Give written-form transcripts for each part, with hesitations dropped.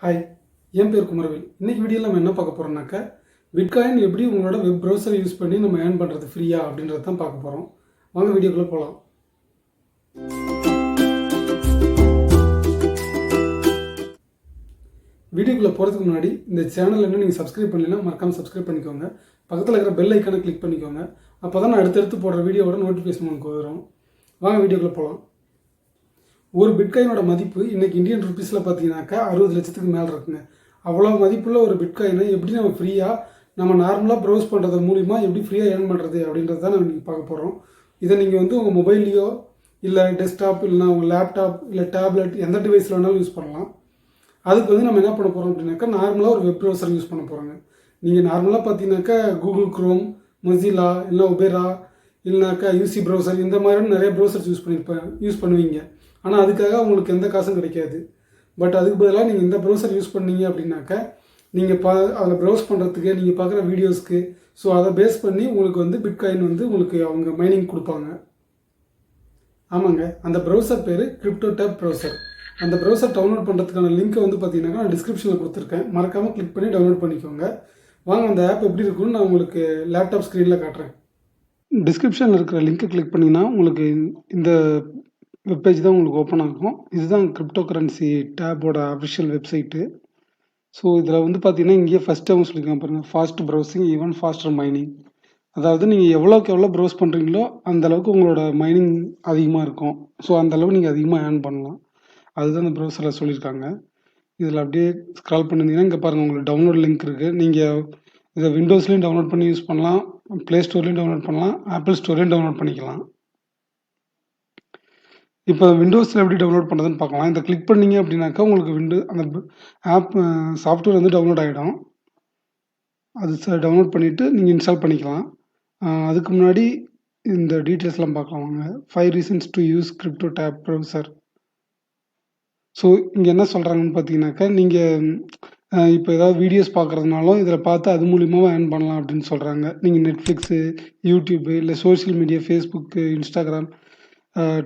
Hi, என் பேர் குமரவேல். இன்னைக்கு வீடியோவில் நம்ம என்ன பார்க்க போகிறோம்னாக்கா, பிட்காயின் எப்படி உங்களோட வெப் ப்ரௌசரை யூஸ் பண்ணி நம்ம ஏர்ன் பண்ணுறது ஃப்ரீயா அப்படின்றத தான் பார்க்க போகிறோம். வாங்க வீடியோக்குள்ளே போகலாம். வீடியோக்குள்ளே போகிறதுக்கு முன்னாடி இந்த சேனல் இன்னும் நீங்கள் சப்ஸ்கிரைப் பண்ணலைன்னா மறக்காமல் சப்ஸ்கிரைப் பண்ணிக்கோங்க. பக்கத்தில் இருக்கிற பெல் ஐக்கானை கிளிக் பண்ணிக்கோங்க. அப்போ தான் நான் அடுத்தடுத்து போடுற வீடியோவோட நோட்டிஃபிகேஷன் உங்களுக்கு வரும். வாங்க வீடியோக்குள்ளே போகலாம். ஒரு பிட்காயினோட மதிப்பு இன்றைக்கி இந்தியன் ருபீஸில் பார்த்தீங்கன்னாக்கா 60 லட்சத்துக்கு மேலே இருக்குங்க. அவ்வளோ மதிப்புள்ள ஒரு பிட்காயினை எப்படி நம்ம ஃப்ரீயாக நம்ம நார்மலாக ப்ரௌஸ் பண்ணுறது மூலிமா எப்படி ஃப்ரீயாக ஏர்ன் பண்ணுறது அப்படின்றது தான் நம்ம இன்றைக்கி பார்க்க போகிறோம். இதை நீங்கள் வந்து உங்கள் மொபைல்லையோ இல்லை டெஸ்க்டாப் இல்லைனா உங்கள் லேப்டாப் இல்லை டேப்லெட் எந்த டிவைஸில் வேணாலும் யூஸ் பண்ணலாம். அதுக்கு வந்து நம்ம என்ன பண்ண போகிறோம் அப்படின்னாக்கா, நார்மலாக ஒரு வெப் ப்ரௌசர் யூஸ் பண்ண போகிறோங்க. நீங்கள் நார்மலாக பார்த்தீங்கன்னாக்கா கூகுள் குரோம், மொசிலா இல்லை ஒபேரா இல்லைனாக்கா யூசி ப்ரௌசர் இந்த மாதிரி நிறைய ப்ரௌசர்ஸ் யூஸ் பண்ணுவீங்க. ஆனால் அதுக்காக உங்களுக்கு எந்த காசும் கிடைக்காது. பட் அதுக்கு பதிலாக நீங்கள் இந்த ப்ரௌசர் யூஸ் பண்ணீங்க அப்படின்னாக்கா, நீங்கள் அதில் ப்ரௌஸ் பண்ணுறதுக்கு நீங்கள் பார்க்குற வீடியோஸ்க்கு ஸோ அதை பேஸ் பண்ணி உங்களுக்கு வந்து பிட்காயின் வந்து உங்களுக்கு அவங்க மைனிங் கொடுப்பாங்க. ஆமாங்க, அந்த ப்ரௌசர் பேர் CryptoTab Browser. அந்த ப்ரௌசர் டவுன்லோட் பண்ணுறதுக்கான லிங்க்கை வந்து பார்த்தீங்கன்னா நான் டிஸ்கிரிப்ஷனில் கொடுத்துருக்கேன். மறக்காமல் கிளிக் பண்ணி டவுன்லோட் பண்ணிக்கோங்க. வாங்க அந்த ஆப் எப்படி இருக்குன்னு நான் உங்களுக்கு லேப்டாப் ஸ்க்ரீனில் காட்டுறேன். டிஸ்கிரிப்ஷனில் இருக்கிற லிங்க்கை கிளிக் பண்ணிங்கன்னா உங்களுக்கு இந்த வெப்பேஜ் தான் உங்களுக்கு ஓப்பன் ஆகும். இதுதான் கிரிப்டோ கரன்சி டேப்போட அஃபிஷியல் வெப்சைட்டு. ஸோ இதில் வந்து பார்த்தீங்கன்னா இங்கேயே ஃபஸ்ட்டு அவங்க சொல்லியிருக்காங்க பாருங்கள், fast browsing even faster mining. அதாவது நீங்கள் எவ்வளோக்கு எவ்வளோ ப்ரௌஸ் பண்ணுறீங்களோ அந்தளவுக்கு உங்களோட மைனிங் அதிகமாக இருக்கும். ஸோ அந்தளவுக்கு நீங்கள் அதிகமாக ஏர்ன் பண்ணலாம். அதுதான் இந்த ப்ரௌசரில் சொல்லியிருக்காங்க. இதில் அப்படியே ஸ்க்ரால் பண்ணிங்கன்னா இங்கே பாருங்கள், உங்களுக்கு டவுன்லோட் லிங்க் இருக்குது. நீங்கள் இதை விண்டோஸ்லேயும் டவுன்லோட் பண்ணி யூஸ் பண்ணலாம், ப்ளே ஸ்டோர்லேயும் டவுன்லோட் பண்ணலாம், ஆப்பிள் ஸ்டோர்லேயும் டவுன்லோட் பண்ணிக்கலாம். இப்போ விண்டோஸில் எப்படி டவுன்லோட் பண்ணுறதுன்னு பார்க்கலாம். இதை கிளிக் பண்ணிங்க அப்படின்னாக்கா உங்களுக்கு அந்த ஆப் சாஃப்ட்வேர் வந்து டவுன்லோட் ஆகிடும். அது டவுன்லோட் பண்ணிவிட்டு நீங்கள் இன்ஸ்டால் பண்ணிக்கலாம். அதுக்கு முன்னாடி இந்த டீட்டெயில்ஸ்லாம் பார்க்கலாம் வாங்க. 5 reasons to use CryptoTab Browser. So இங்கே என்ன சொல்கிறாங்கன்னு பார்த்தீங்கன்னாக்கா, நீங்கள் இப்போ ஏதாவது வீடியோஸ் பார்க்குறதுனாலும் இதில் பார்த்து அது மூலியமாக ஏர்ன் பண்ணலாம் அப்படின்னு சொல்கிறாங்க. நீங்கள் நெட்ஃப்ளிக்ஸு, யூடியூப்பு இல்லை social media, Facebook, Instagram,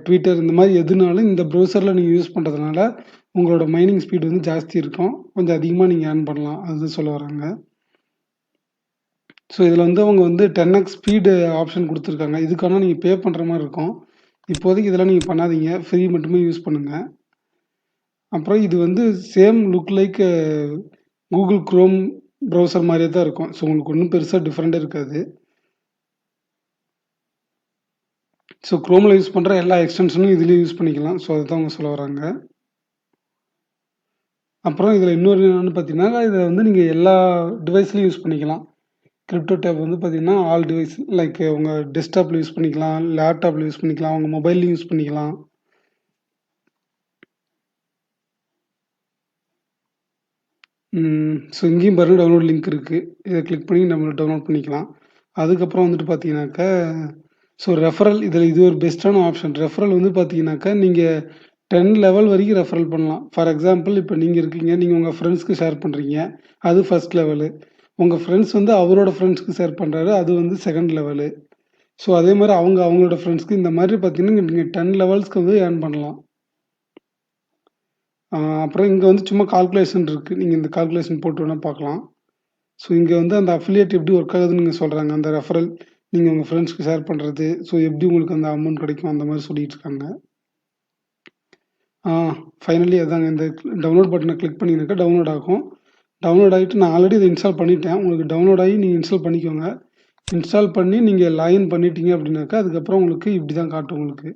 Twitter இந்த மாதிரி எதுனாலும் இந்த ப்ரௌசரில் நீங்கள் யூஸ் பண்ணுறதுனால உங்களோட மைனிங் ஸ்பீடு வந்து ஜாஸ்தி இருக்கும். கொஞ்சம் அதிகமாக நீங்கள் ஏர்ன் பண்ணலாம், அதுதான் சொல்ல வராங்க. ஸோ இதில் வந்து அவங்க வந்து 10x ஸ்பீடு ஆப்ஷன் கொடுத்துருக்காங்க. இதுக்கான நீங்கள் பே பண்ணுற மாதிரி இருக்கும். இப்போதைக்கு இதெல்லாம் நீங்கள் பண்ணாதீங்க, ஃப்ரீ மட்டுமே யூஸ் பண்ணுங்கள். அப்புறம் இது வந்து same look like Google chrome browser மாதிரியே தான் இருக்கும். ஸோ உங்களுக்கு ஒன்றும் பெருசாக டிஃப்ரெண்ட்டாக இருக்காது. ஸோ குரோமில் யூஸ் பண்ணுற எல்லா எக்ஸ்டென்ஷனும் இதுலேயும் யூஸ் பண்ணிக்கலாம். ஸோ அதுதான் அவங்க சொல்ல வராங்க. அப்புறம் இதில் இன்னொரு என்னென்னு பார்த்தீங்கன்னா, இதை வந்து நீங்கள் எல்லா டிவைஸ்லையும் யூஸ் பண்ணிக்கலாம். CryptoTab வந்து பார்த்தீங்கன்னா ஆல் டிவைஸ் லைக் உங்கள் டெஸ்க்டாப்பில் யூஸ் பண்ணிக்கலாம், லேப்டாப்பில் யூஸ் பண்ணிக்கலாம், உங்கள் மொபைல்லையும் யூஸ் பண்ணிக்கலாம். ஸோ இங்கேயும் பாருங்கள் டவுன்லோட் லிங்க் இருக்குது. இதை கிளிக் பண்ணி நம்ம டவுன்லோட் பண்ணிக்கலாம். அதுக்கப்புறம் வந்துட்டு பார்த்தீங்கன்னாக்கா, ஸோ ரெஃபரல் இது ஒரு பெஸ்ட்டான ஆப்ஷன். ரெஃபரல் வந்து பார்த்தீங்கன்னாக்கா, நீங்கள் 10 லெவல் வரைக்கும் ரெஃபரல் பண்ணலாம். ஃபார் எக்ஸாம்பிள் இப்போ நீங்கள் இருக்கீங்க, நீங்கள் உங்கள் ஃப்ரெண்ட்ஸ்க்கு ஷேர் பண்ணுறீங்க, அது ஃபஸ்ட் லெவலு. உங்கள் ஃப்ரெண்ட்ஸ் வந்து அவரோட ஃப்ரெண்ட்ஸ்க்கு ஷேர் பண்ணுறாரு, அது வந்து செகண்ட் லெவலு. ஸோ அதே மாதிரி அவங்களோட ஃப்ரெண்ட்ஸ்க்கு இந்த மாதிரி பார்த்தீங்கன்னா நீங்கள் 10 லெவல்ஸ்க்கு வந்து ஏர்ன் பண்ணலாம். அப்புறம் இங்கே வந்து சும்மா கால்குலேஷன் இருக்குது. நீங்கள் இந்த கால்குலேஷன் போட்டு வேணால் பார்க்கலாம். ஸோ இங்கே வந்து அந்த அஃபிலியேட் எப்படி ஒர்க் ஆகுதுன்னு நீங்கள் சொல்கிறாங்க. அந்த ரெஃபரல் நீங்கள் உங்கள் ஃப்ரெண்ட்ஸ்க்கு ஷேர் பண்ணுறது, ஸோ எப்படி உங்களுக்கு அந்த அமௌண்ட் கிடைக்கும் அந்த மாதிரி சொல்லிட்டு இருக்காங்க. ஃபைனலி அதாங்க, இந்த டவுன்லோட் பட்டனை கிளிக் பண்ணிங்கனாக்கா டவுன்லோட் ஆகும். டவுன்லோட் ஆகிட்டு நான் ஆல்ரெடி இதை இன்ஸ்டால் பண்ணிட்டேன். உங்களுக்கு டவுன்லோட் ஆகி நீங்கள் இன்ஸ்டால் பண்ணிக்கோங்க. இன்ஸ்டால் பண்ணி நீங்கள் லாகின் பண்ணிட்டீங்க அப்படின்னாக்கா அதுக்கப்புறம் உங்களுக்கு இப்படி தான் காட்டும் உங்களுக்கு.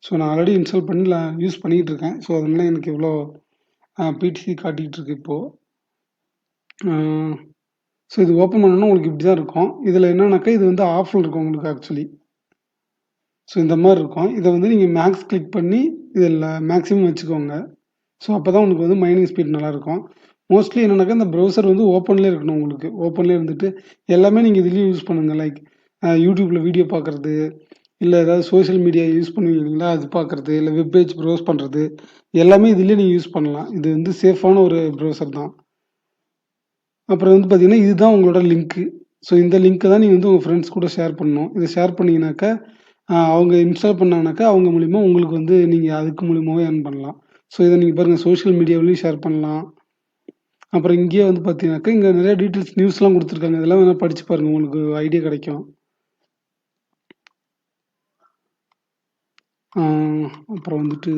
ஸோ நான் ஆல்ரெடி இன்ஸ்டால் பண்ணி யூஸ் பண்ணிகிட்டு இருக்கேன். ஸோ அதனால எனக்கு இவ்வளோ பிடிசி காட்டிகிட்டு இருக்கு இப்போது. ஸோ இது ஓப்பன் பண்ணணும்னா உங்களுக்கு இப்படி தான் இருக்கும். இதில் என்னன்னாக்கா இது வந்து ஆஃபில் இருக்கும் உங்களுக்கு ஆக்சுவலி. ஸோ இந்த மாதிரி இருக்கும். இதை வந்து நீங்கள் மேக்ஸ் கிளிக் பண்ணி இதில் மேக்ஸிமம் வச்சுக்கோங்க. ஸோ அப்போ தான் உங்களுக்கு வந்து மைனிங் ஸ்பீட் நல்லாயிருக்கும். மோஸ்ட்லி என்னன்னாக்கா இந்த ப்ரௌசர் வந்து ஓப்பன்லேயே இருக்கணும் உங்களுக்கு. ஓப்பன்லேயே இருந்துட்டு எல்லாமே நீங்கள் இதுலேயும் யூஸ் பண்ணுங்கள். லைக் யூடியூப்பில் வீடியோ பார்க்குறது, இல்லை ஏதாவது சோஷியல் மீடியா யூஸ் பண்ணுவீங்களா அது பார்க்குறது, இல்லை வெப்பேஜ் ப்ரௌஸ் பண்ணுறது, எல்லாமே இதுலேயே நீங்கள் யூஸ் பண்ணலாம். இது வந்து சேஃபான ஒரு ப்ரௌசர் தான். அப்புறம் வந்து பார்த்தீங்கன்னா இதுதான் உங்களோட லிங்க்கு. ஸோ இந்த லிங்க்கை தான் நீங்கள் வந்து உங்கள் ஃப்ரெண்ட்ஸ் கூட ஷேர் பண்ணணும். இதை ஷேர் பண்ணிங்கனாக்கா அவங்க இன்ஸ்டால் பண்ணாங்கனாக்கா அவங்க மூலிமா உங்களுக்கு வந்து நீங்கள் அதுக்கு மூலியமாகவே ஏர்ன் பண்ணலாம். ஸோ இதை நீங்கள் பாருங்கள், சோஷியல் மீடியாவிலையும் ஷேர் பண்ணலாம், அப்புறம் இங்கேயே வந்து பார்த்தீங்கன்னாக்கா இங்கே நிறைய டீட்டெயில்ஸ் நியூஸ்லாம் கொடுத்துருக்காங்க. இதெல்லாம் வேணால் படித்து பாருங்கள், உங்களுக்கு ஐடியா கிடைக்கும். அப்புறம் வந்துட்டு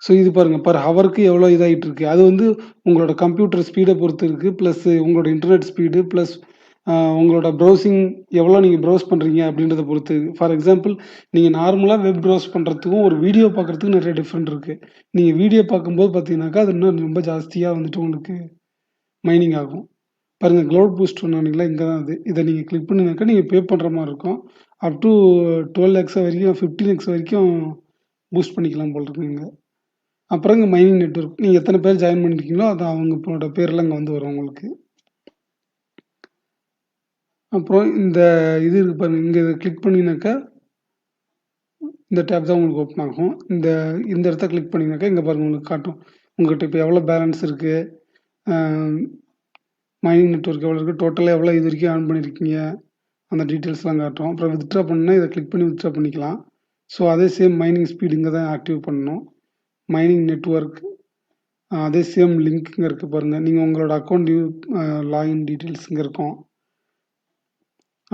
ஸோ இது பாருங்கள், பர் ஹவருக்கு எவ்வளோ இதாகிட்டு இருக்கு. அது வந்து உங்களோட கம்ப்யூட்டர் ஸ்பீடை பொறுத்து இருக்குது, ப்ளஸ் உங்களோட இன்டர்நெட் ஸ்பீடு, ப்ளஸ் உங்களோட ப்ரௌசிங் எவ்வளோ நீங்கள் ப்ரௌஸ் பண்ணுறீங்க அப்படின்றத பொறுத்து. ஃபார் எக்ஸாம்பிள், நீங்கள் நார்மலாக வெப் ப்ரௌஸ் பண்ணுறதுக்கும் ஒரு வீடியோ பார்க்குறதுக்கும் நிறைய டிஃப்ரெண்ட் இருக்குது. நீங்கள் வீடியோ பார்க்கும்போது பார்த்தீங்கன்னாக்கா அது இன்னும் ரொம்ப ஜாஸ்தியாக வந்துட்டு உங்களுக்கு மைனிங் ஆகும். பாருங்கள், க்ளவுட் பூஸ்ட் சொன்னாங்களா, இங்கே தான் அது. இதை நீங்கள் கிளிக் பண்ணினாக்கா நீங்கள் பே பண்ணுற மாதிரி இருக்கும். அப் டு 12x வரைக்கும் 15x வரைக்கும் பூஸ்ட் பண்ணிக்கலாம் போல் இருக்குங்க. அப்புறம் இங்கே மைனிங் நெட்வொர்க், நீங்கள் எத்தனை பேர் ஜாயின் பண்ணியிருக்கீங்களோ அது அவங்களோட பேர்லாம் இங்கே வந்து வரும் உங்களுக்கு. அப்புறம் இந்த இது இருக்கு பாருங்க, இங்கே இதை கிளிக் பண்ணினாக்கா இந்த டேப் தான் உங்களுக்கு ஓப்பன் ஆகும். இந்த இடத்த கிளிக் பண்ணினாக்கா இங்கே பாருங்கள் உங்களுக்கு காட்டும். உங்கள்கிட்ட இப்போ எவ்வளோ பேலன்ஸ் இருக்குது, மைனிங் நெட்வொர்க் எவ்வளோ இருக்குது, டோட்டலாக எவ்வளோ இது வரைக்கும் ஆன் பண்ணியிருக்கீங்க, அந்த டீட்டெயில்ஸ்லாம் காட்டும். அப்புறம் வித்ட்ரா பண்ணால் இதை கிளிக் பண்ணி வித்ட்ரா பண்ணிக்கலாம். ஸோ அதே சேம் மைனிங் ஸ்பீடு இங்கே தான் ஆக்டிவ் பண்ணணும். மைனிங் நெட்வொர்க் அதே சேம் லிங்க் இங்கே இருக்குது பாருங்கள். நீங்கள் உங்களோட அக்கௌண்ட் லாகின் டீட்டெயில்ஸ் இங்கே இருக்கும்.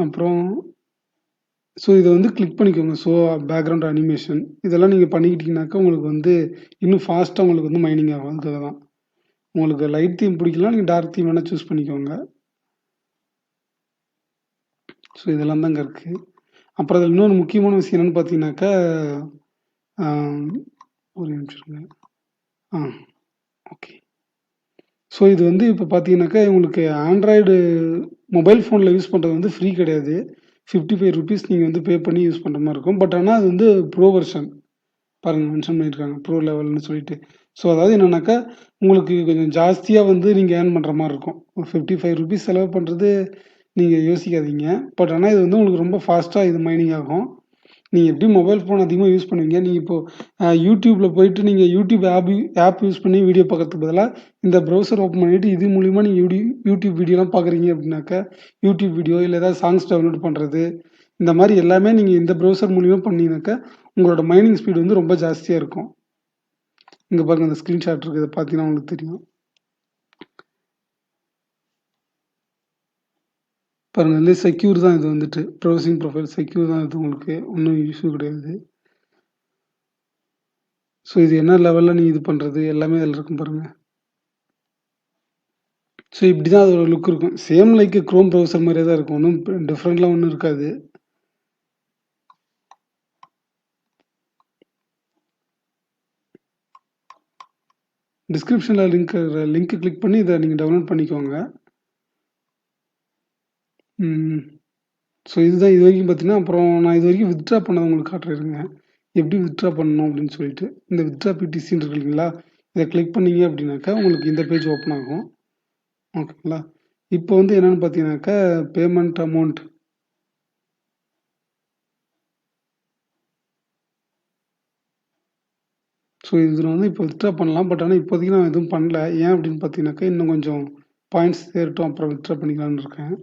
அப்புறம் ஸோ இதை வந்து கிளிக் பண்ணிக்கோங்க. ஸோ பேக்ரவுண்ட் அனிமேஷன் இதெல்லாம் நீங்கள் பண்ணிக்கிட்டீங்கன்னாக்கா உங்களுக்கு வந்து இன்னும் ஃபாஸ்ட்டாக உங்களுக்கு வந்து மைனிங் ஆகும். அதுக்காக தான். உங்களுக்கு லைட் தீம் பிடிக்கலாம், நீங்கள் டார்க் தீம் வேணால் சூஸ் பண்ணிக்கோங்க. ஸோ இதெல்லாம் தான் இங்கே இருக்குது. அப்புறம் அதில் இன்னொரு முக்கியமான விஷயம் என்னென்னு பார்த்தீங்கன்னாக்கா, ஒரு நிமிஷம். ஓகே. ஸோ இது வந்து இப்போ பார்த்தீங்கன்னாக்கா உங்களுக்கு ஆண்ட்ராய்டு மொபைல் ஃபோனில் யூஸ் பண்ணுறது வந்து ஃப்ரீ கிடையாது. 55 ருபீஸ் நீங்கள் வந்து பே பண்ணி யூஸ் பண்ணுற மாதிரி இருக்கும். பட் ஆனால் அது வந்து ப்ரோ வெர்ஷன் பாருங்கள், மென்ஷன் பண்ணியிருக்காங்க ப்ரோ லெவல்னு சொல்லிட்டு. ஸோ அதாவது என்னென்னாக்கா உங்களுக்கு கொஞ்சம் ஜாஸ்தியாக வந்து நீங்கள் ஏர்ன் பண்ணுற மாதிரி இருக்கும். 55 ருபீஸ் செலவு பண்ணுறது நீங்கள் யோசிக்காதீங்க. பட் ஆனால் இது வந்து உங்களுக்கு ரொம்ப ஃபாஸ்ட்டாக இது மைனிங் ஆகும். நீங்கள் எப்படி மொபைல் ஃபோன் அதிகமாக யூஸ் பண்ணுவீங்க, நீங்கள் இப்போது யூடியூப்பில் போயிட்டு நீங்கள் யூடியூப் ஆப் யூஸ் பண்ணி வீடியோ பார்க்கறதுக்கு பதிலாக இந்த ப்ரௌசர் ஓப்பன் பண்ணிவிட்டு இது மூலிமா நீங்கள் யூடியூப் வீடியோலாம் பார்க்குறீங்க அப்படின்னாக்கா, யூடியூப் வீடியோ இல்லை ஏதாவது சாங்ஸ் டவுன்லோட் பண்ணுறது, இந்த மாதிரி எல்லாமே நீங்கள் இந்த ப்ரௌசர் மூலிமா பண்ணிங்கனாக்கா உங்களோட மைனிங் ஸ்பீடு வந்து ரொம்ப ஜாஸ்தியாக இருக்கும். இங்கே பாருங்கள், இந்த ஸ்க்ரீன்ஷாட் இருக்குது, இதை பார்த்தீங்கன்னா உங்களுக்கு தெரியும். பாருங்கள், இதுலேயே செக்யூர் தான். இது வந்துட்டு ப்ரௌசிங் ப்ரொஃபைல் செக்யூர் தான். இது உங்களுக்கு ஒன்றும் இஷ்யூ கிடையாது. ஸோ இது என்ன லெவலில் நீங்கள் இது பண்ணுறது எல்லாமே இதில் இருக்கும் பாருங்கள். ஸோ இப்படி தான் அதோட லுக் இருக்கும். சேம் லைக் க்ரோம் ப்ரௌசர் மாதிரியே தான் இருக்கும். ஒன்றும் டிஃப்ரெண்ட்லாம் ஒன்றும் இருக்காது. டிஸ்கிரிப்ஷனில் லிங்க் கிளிக் பண்ணி இதை நீங்கள் டவுன்லோட் பண்ணிக்கோங்க. ஸோ இதுதான் இது வரைக்கும் பார்த்தீங்கன்னா. அப்புறம் நான் இது வரைக்கும் வித்ட்ரா பண்ணது உங்களுக்கு காட்டுறேங்க, எப்படி வித்ட்ரா பண்ணணும் அப்படின்னு சொல்லிட்டு. இந்த வித்ட்ரா பிடிசின்னு இருக்கு இல்லைங்களா, இதை கிளிக் பண்ணீங்க அப்படின்னாக்கா உங்களுக்கு இந்த பேஜ் ஓப்பன் ஆகும். ஓகேங்களா. இப்போ வந்து என்னென்னு பார்த்தீங்கன்னாக்கா பேமெண்ட் அமௌண்ட். ஸோ இதில் வந்து இப்போ வித்ட்ரா பண்ணலாம். பட் ஆனால் இப்போதைக்கு நான் எதுவும் பண்ணல. ஏன் அப்படின்னு பார்த்தீங்கன்னாக்கா இன்னும் கொஞ்சம் பாயிண்ட்ஸ் சேரட்டும், அப்புறம் வித்ட்ரா பண்ணிக்கலான்னு இருக்கேன்.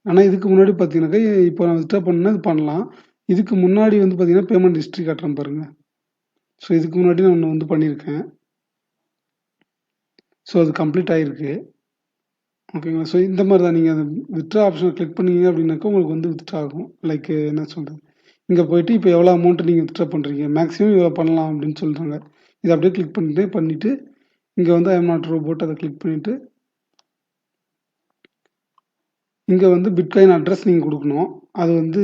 ஆனால் இதுக்கு முன்னாடி பார்த்தீங்கன்னாக்கா இப்போ நான் வித்ட்ரா பண்ணால் இது பண்ணலாம். இதுக்கு முன்னாடி வந்து பார்த்தீங்கன்னா பேமெண்ட் ஹிஸ்ட்ரி காட்டுறேன் பாருங்கள். ஸோ இதுக்கு முன்னாடி நான் ஒன்று வந்து பண்ணியிருக்கேன். ஸோ அது கம்ப்ளீட் ஆகிருக்கு. ஓகேங்களா. ஸோ இந்த மாதிரி தான் நீங்கள் அந்த வித்ட்ரா ஆப்ஷனை கிளிக் பண்ணீங்க அப்படின்னாக்கா உங்களுக்கு வந்து வித்ட்ரா ஆகும். லைக் என்ன சொல்கிறது, இங்கே போயிட்டு இப்போ எவ்வளோ அமௌண்ட்டு நீங்கள் வித்ட்ரா பண்ணுறீங்க, மேக்ஸிமம் இவ்வளோ பண்ணலாம் அப்படின்னு சொல்கிறாங்க. இதை அப்படியே கிளிக் பண்ணிவிட்டு இங்கே வந்து ஐஎம் நாட் ரோபோட் அதை கிளிக் பண்ணிவிட்டு இங்கே வந்து பிட்காயின் அட்ரஸ் நீங்கள் கொடுக்கணும். அது வந்து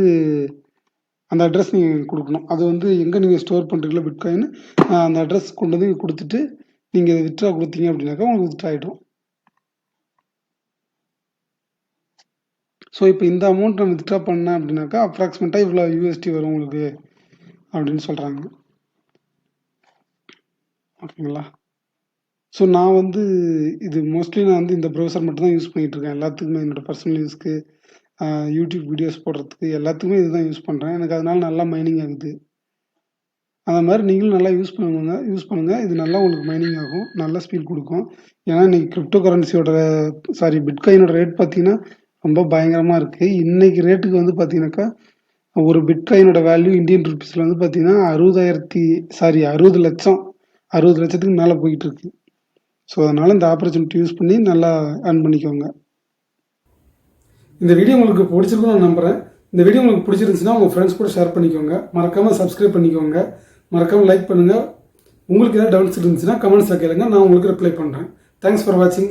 அந்த அட்ரஸ் நீங்கள் கொடுக்கணும். அது வந்து எங்கே நீங்கள் ஸ்டோர் பண்ணுறீங்களோ பிட்காயின் அந்த அட்ரஸ் கொண்டு வந்து கொடுத்துட்டு நீங்கள் வித்ட்ரா கொடுத்தீங்க அப்படின்னாக்கா உங்களுக்கு வித்ட்ரா ஆகிடும். ஸோ இப்போ இந்த அமௌண்ட் நான் வித்ட்ரா பண்ணேன் அப்படின்னாக்கா அப்ராக்சிமேட்டாக இவ்வளோ யூஎஸ்டி வரும் உங்களுக்கு அப்படின்னு சொல்கிறாங்க. ஓகேங்களா. ஸோ நான் வந்து இது மோஸ்ட்லி நான் வந்து இந்த ப்ரௌசர் மட்டும் தான் யூஸ் பண்ணிகிட்ருக்கேன். எல்லாத்துக்குமே என்னோடய பர்சனல் யூஸ்க்கு, யூடியூப் வீடியோஸ் போடுறதுக்கு எல்லாத்துக்குமே இது தான் யூஸ் பண்ணுறேன். எனக்கு அதனால் நல்லா மைனிங் ஆகுது. அந்த மாதிரி நீங்களும் நல்லா யூஸ் பண்ணுங்கள். இது நல்லா உங்களுக்கு மைனிங் ஆகும், நல்ல ஸ்பீட் கொடுக்கும். ஏன்னா இன்றைக்கி கிரிப்டோ கரன்சியோட பிட்காயினோட ரேட் பார்த்தீங்கன்னா ரொம்ப பயங்கரமாக இருக்குது. இன்றைக்கி ரேட்டுக்கு வந்து பார்த்தீங்கன்னாக்கா ஒரு பிட்காயினோட வேல்யூ இந்தியன் ருபீஸில் வந்து பார்த்தீங்கன்னா 60 லட்சம் 60 லட்சத்துக்கு மேலே போயிட்டு இருக்கு. ஸோ அதனால் இந்த ஆப்பர்ச்சுனிட்டி யூஸ் பண்ணி நல்லா ஏர்ன் பண்ணிக்கோங்க. இந்த வீடியோ உங்களுக்கு பிடிச்சிருக்குன்னு நான் நம்புகிறேன். இந்த வீடியோ உங்களுக்கு பிடிச்சிருந்துச்சுன்னா உங்கள் ஃப்ரெண்ட்ஸ் கூட ஷேர் பண்ணிக்கோங்க. மறக்காமல் சப்ஸ்கிரைப் பண்ணிக்கோங்க. மறக்காமல் லைக் பண்ணுங்கள். உங்களுக்கு ஏதாவது டவுட்ஸ் இருந்துச்சுன்னா கமெண்ட்ஸில் கேளுங்க, நான் உங்களுக்கு ரிப்ளை பண்ணுறேன். தேங்க்ஸ் ஃபார் வாட்சிங்.